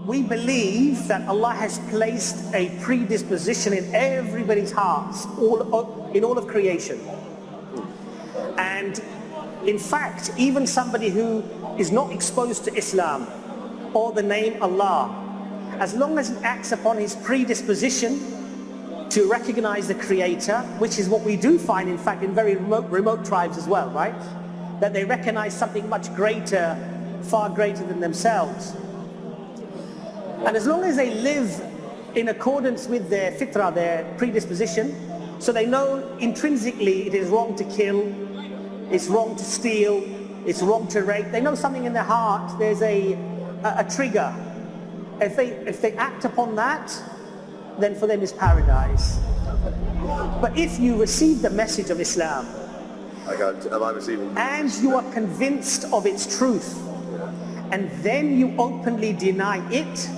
we believe that Allah has placed a predisposition in everybody's hearts, in all of creation. And in fact, even somebody who is not exposed to Islam or the name Allah, as long as he acts upon his predisposition to recognize the Creator, which is what we do find, in fact, in very remote tribes as well, right? That they recognize something much greater, far greater than themselves. And as long as they live in accordance with their fitrah, their predisposition, so they know intrinsically it is wrong to kill, it's wrong to steal, it's wrong to rape. They know something in their heart, there's a trigger. If they act upon that, then for them is paradise. But if you receive the message of Islam, and you are convinced of its truth, and then you openly deny it,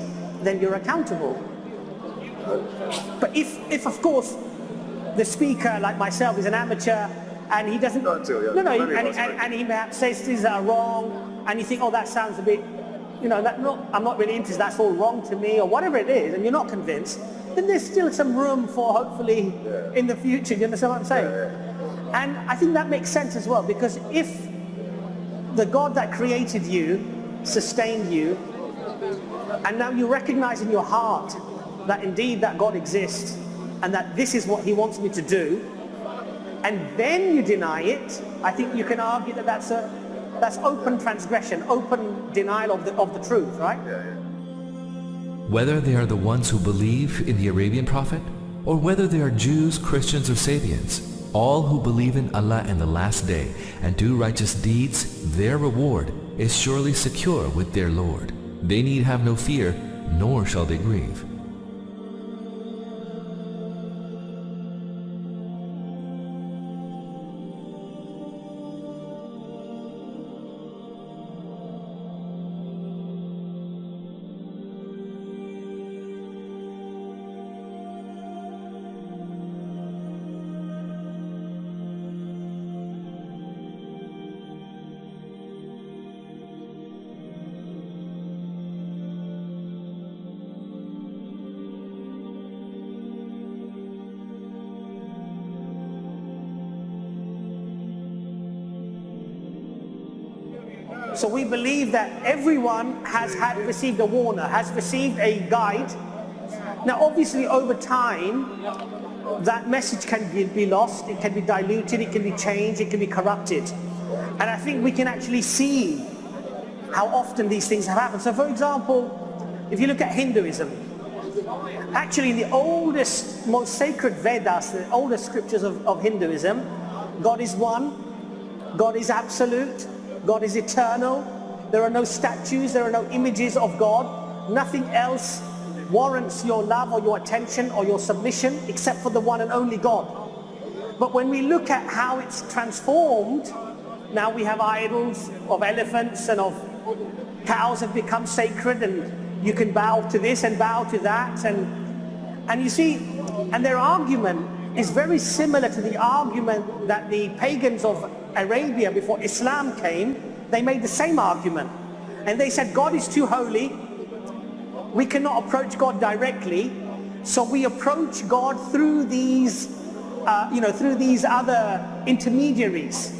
then you're accountable. But if of course the speaker, like myself, is an amateur and he doesn't, and he perhaps says things that are wrong, and you think, oh, that sounds a bit, I'm not really interested, that's all wrong to me, or whatever it is, and you're not convinced, then there's still some room for hopefully in the future. Do you understand what I'm saying? And I think that makes sense as well, because if the God that created you, sustained you, and now you recognize in your heart that indeed that God exists and that this is what he wants me to do, and then you deny it, I think you can argue that that's open transgression, open denial of the truth, right? Whether they are the ones who believe in the Arabian Prophet, or whether they are Jews, Christians, or Sabians, all who believe in Allah and the Last Day and do righteous deeds, their reward is surely secure with their Lord. They need have no fear, nor shall they grieve. So we believe that everyone has received a warner, has received a guide. Now obviously over time, that message can be lost, it can be diluted, it can be changed, it can be corrupted. And I think we can actually see how often these things have happened. So for example, if you look at Hinduism, actually in the oldest, most sacred Vedas, the oldest scriptures of Hinduism, God is one, God is absolute, God is eternal, there are no statues, there are no images of God, nothing else warrants your love or your attention or your submission except for the one and only God. But when we look at how it's transformed, now we have idols of elephants and of cows have become sacred, and you can bow to this and bow to that, and you see, and their argument is very similar to the argument that the pagans of Arabia before Islam came, they made the same argument. And they said, God is too holy, we cannot approach God directly, so we approach God through these, through these other intermediaries.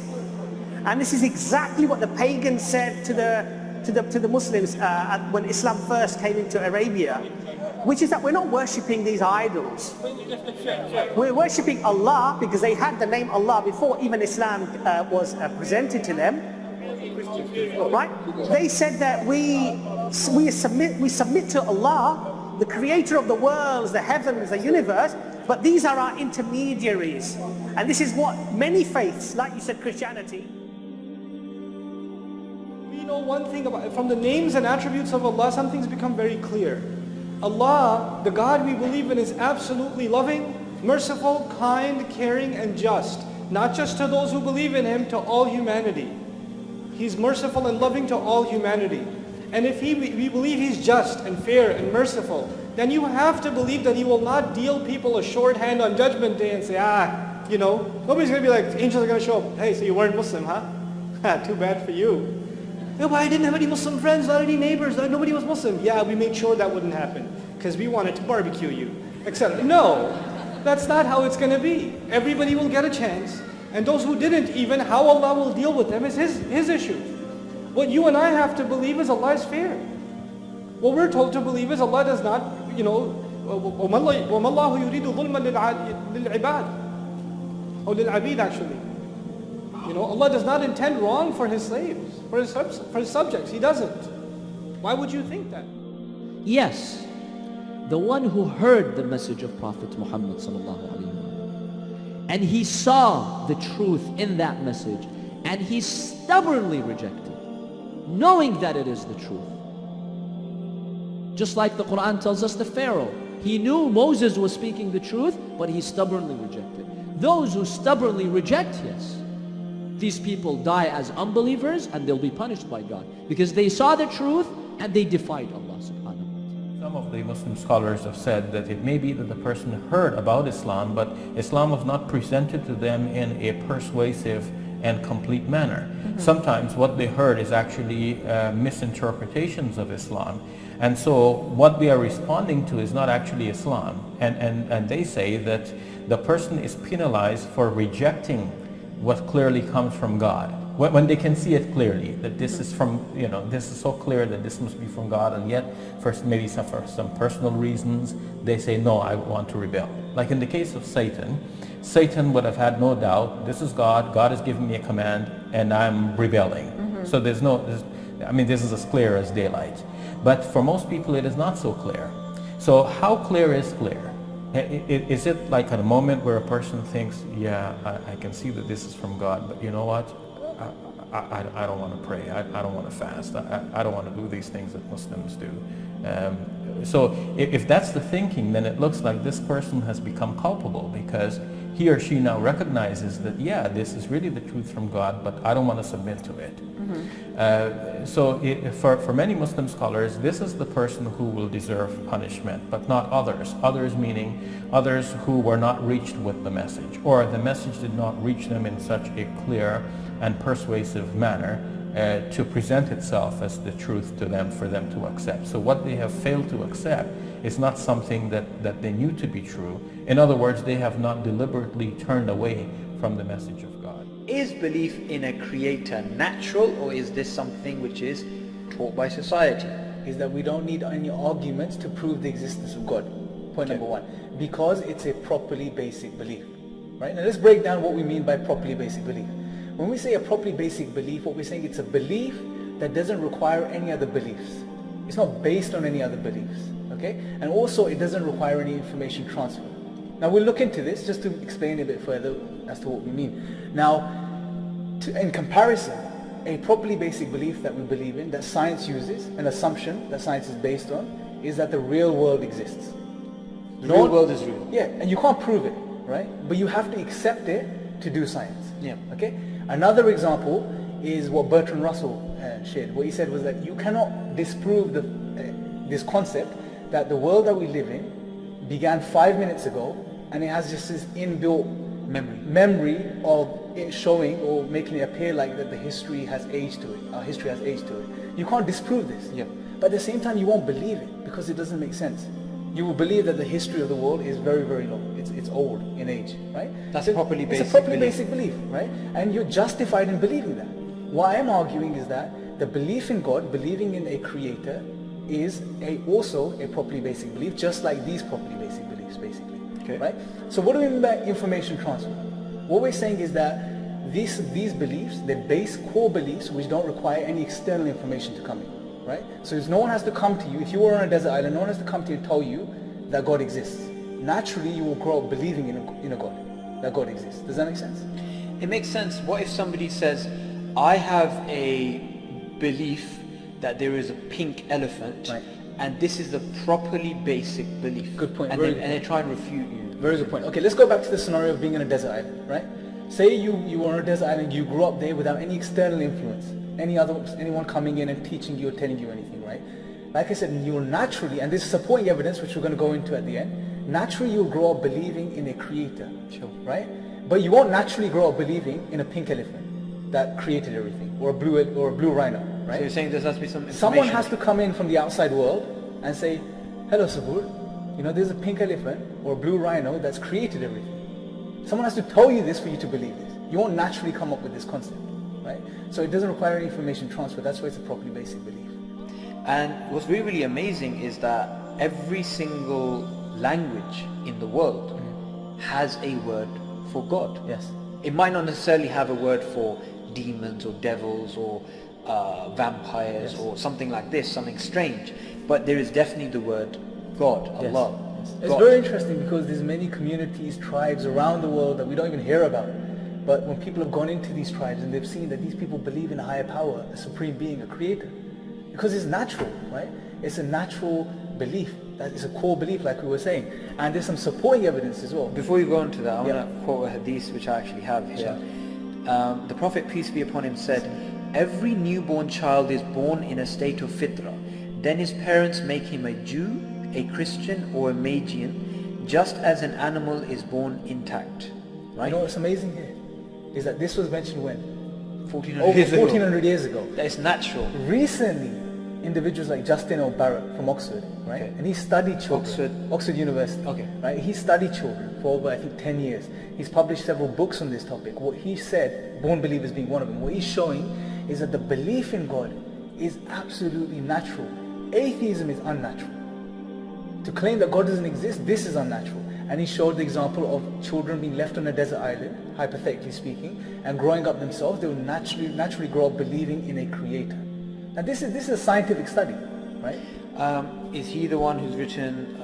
And this is exactly what the pagans said to the Muslims when Islam first came into Arabia, which is that we're not worshipping these idols. We're worshipping Allah, because they had the name Allah before even Islam was presented to them. Right? They said that we submit to Allah, the creator of the worlds, the heavens, the universe, but these are our intermediaries. And this is what many faiths, like you said, Christianity. We know one thing about, from the names and attributes of Allah, some things become very clear. Allah, the God we believe in, is absolutely loving, merciful, kind, caring, and just. Not just to those who believe in Him, to all humanity. He's merciful and loving to all humanity. And if we believe He's just and fair and merciful, then you have to believe that He will not deal people a shorthand on Judgment Day and say, nobody's going to be like, angels are going to show up. Hey, so you weren't Muslim, huh? Too bad for you. Yeah, but I didn't have any Muslim friends, not any neighbors, nobody was Muslim. Yeah, we made sure that wouldn't happen because we wanted to barbecue you, etc. No, that's not how it's going to be. Everybody will get a chance. And those who didn't, even how Allah will deal with them is His issue. What you and I have to believe is Allah is fair. What we're told to believe is Allah does not, وَمَا اللَّهُ يُرِيدُ ظُلْمًا لِلْعِبَادِ or لِلْعَبِيدِ actually. Allah does not intend wrong for His slaves, for His subjects. He doesn't. Why would you think that? Yes, the one who heard the message of Prophet Muhammad sallallahu alaihi wasallam, and he saw the truth in that message, and he stubbornly rejected, knowing that it is the truth. Just like the Qur'an tells us the Pharaoh, he knew Moses was speaking the truth, but he stubbornly rejected. Those who stubbornly reject, yes, these people die as unbelievers and they'll be punished by God because they saw the truth and they defied Allah subhanahu wa ta'ala. Some of the Muslim scholars have said that it may be that the person heard about Islam, but Islam was not presented to them in a persuasive and complete manner. Sometimes what they heard is actually misinterpretations of Islam. And so what they are responding to is not actually Islam. And they say that the person is penalized for rejecting what clearly comes from God. When they can see it clearly, that this is from, this is so clear that this must be from God, and yet for some personal reasons, they say, no, I want to rebel. Like in the case of Satan, Satan would have had no doubt, this is God, God has given me a command, and I'm rebelling. So this is as clear as daylight. But for most people, it is not so clear. So how clear is clear? Is it like at a moment where a person thinks, yeah, I can see that this is from God, but you know what? I don't want to pray. I don't want to fast. I don't want to do these things that Muslims do. So if that's the thinking, then it looks like this person has become culpable because he or she now recognizes that, yeah, this is really the truth from God, but I don't want to submit to it. For many Muslim scholars, this is the person who will deserve punishment, but not others. Others meaning others who were not reached with the message, or the message did not reach them in such a clear and persuasive manner to present itself as the truth to them for them to accept. So what they have failed to accept is not something that they knew to be true. In other words, they have not deliberately turned away from the message of God. Is belief in a creator natural, or is this something which is taught by society? Is that we don't need any arguments to prove the existence of God. Point number one. Because it's a properly basic belief. Right? Now let's break down what we mean by properly basic belief. When we say a properly basic belief, what we're saying, it's a belief that doesn't require any other beliefs. It's not based on any other beliefs. Okay? And also it doesn't require any information transfer. Now we'll look into this just to explain a bit further as to what we mean. Now, in comparison, a properly basic belief that we believe in, that science uses, an assumption that science is based on, is that the real world exists. The real world is real. Yeah, and you can't prove it, right? But you have to accept it to do science. Yeah. Okay? Another example is what Bertrand Russell shared. What he said was that you cannot disprove this concept that the world that we live in began 5 minutes ago, and it has just this inbuilt memory of it showing or making it appear like that the history has aged to it. Our history has aged to it. You can't disprove this. Yeah. But at the same time, you won't believe it because it doesn't make sense. You will believe that the history of the world is very, very long. It's old in age, right? That's a properly basic It's a properly basic belief, right? And you're justified in believing that. What I'm arguing is that the belief in God, believing in a creator, is also a properly basic belief, just like these properly basic beliefs, basically. Okay. Right? So what do we mean by information transfer? What we're saying is that these beliefs, they're base core beliefs which don't require any external information to come in. Right? So no one has to come to you. If you were on a desert island, no one has to come to you and tell you that God exists. Naturally, you will grow up believing in a God, that God exists. Does that make sense? It makes sense. What if somebody says, I have a belief that there is a pink elephant, right, and this is a properly basic belief. Good point. And they try and refute you. Very good point. Okay, let's go back to the scenario of being on a desert island, right? Say you were on a desert island, you grew up there without any external influence, anyone coming in and teaching you or telling you anything, right? Like I said, you will naturally, and this is supporting evidence which we're going to go into at the end, naturally you'll grow up believing in a creator, right? But you won't naturally grow up believing in a pink elephant that created everything, or a blue rhino. So right? you're saying there has to be some information. Someone has to come in from the outside world and say, hello Sabur, you know there's a pink elephant or a blue rhino that's created everything. Someone has to tell you this for you to believe this. You won't naturally come up with this concept, right? So it doesn't require any information transfer. That's why it's a properly basic belief. And what's really, really amazing is that every single language in the world has a word for God. Yes. It might not necessarily have a word for demons or devils or vampires or something like this, something strange, but there is definitely the word God, Allah. Yes. It's God. very interesting because there's many communities, tribes around the world that we don't even hear about. But when people have gone into these tribes and they've seen that these people believe in a higher power, a supreme being, a creator, because it's natural, right? It's a natural belief. That is a core belief, like we were saying. And there's some supporting evidence as well. Before you go on to that, I want to quote a hadith which I actually have here. The Prophet, peace be upon him, said, every newborn child is born in a state of fitrah. Then his parents make him a Jew, a Christian or a Magian, just as an animal is born intact. Right? You know what's amazing here? Is that this was mentioned when? 1400 Over years ago. 1400 years ago. That is natural. Recently, individuals like Justin O'Barrett from Oxford, right? Okay. And he studied children. Oxford University. Okay. Right? He studied children for over, I think, 10 years. He's published several books on this topic. What he said, Born Believers being one of them, what he's showing is that the belief in God is absolutely natural. Atheism is unnatural. To claim that God doesn't exist, this is unnatural. And he showed the example of children being left on a desert island, hypothetically speaking, and growing up themselves, they will naturally grow up believing in a creator. Now this is a scientific study, right? Is he the one who's written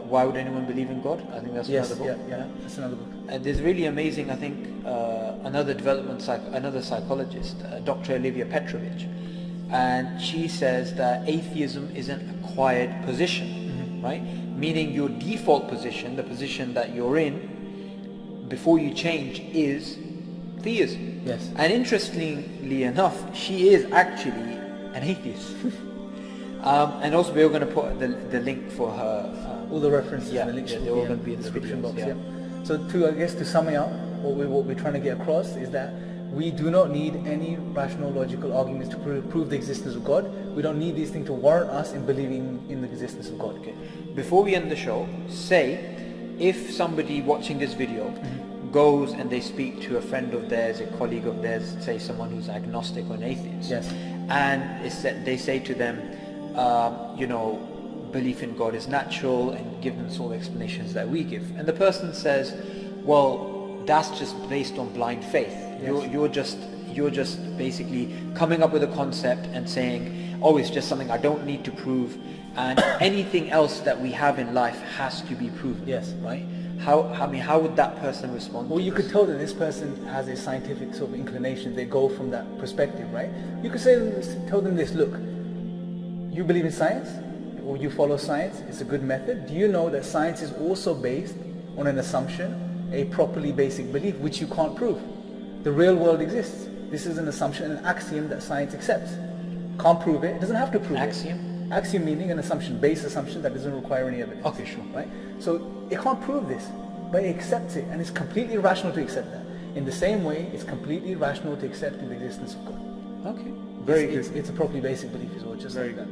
Why Would Anyone Believe in God? I think that's another book. Yeah, that's another book. And there's really amazing, I think, another psychologist, Dr. Olivia Petrovich, and she says that atheism is an acquired position, right? Meaning your default position, the position that you're in before you change, is theism. Yes. And interestingly enough, she is actually an atheist. And also we're going to put the link for her. All the references and the links they're will all be going to be in the description videos, box. yeah. So to sum it up, what we're trying to get across is that we do not need any rational logical arguments to prove the existence of God. We don't need these things to warrant us in believing in the existence of God. Okay. Before we end the show, say if somebody watching this video goes and they speak to a friend of theirs, a colleague of theirs, say someone who's agnostic or an atheist, Yes. and they say to them, belief in God is natural, and give them sort of explanations that we give, and the person says, well, that's just based on blind faith. Yes. You're just basically coming up with a concept and saying, oh, it's just something I don't need to prove, and anything else that we have in life has to be proven. Yes. Right? How would that person respond? Well, to you this? could tell that this person has a scientific sort of inclination. They go from that perspective, right? You could tell them this, look, you believe in science, or you follow science, it's a good method. Do you know that science is also based on an assumption, a properly basic belief, which you can't prove? The real world exists. This is an assumption, an axiom that science accepts. Can't prove it, it doesn't have to prove Axiom? it. Axiom meaning an assumption, base assumption that doesn't require any evidence. Okay, sure. Right? So it can't prove this, but it accepts it, and it's completely rational to accept that. In the same way, it's completely rational to accept the existence of God. Okay. Very good. It's a properly basic belief as well, just like that.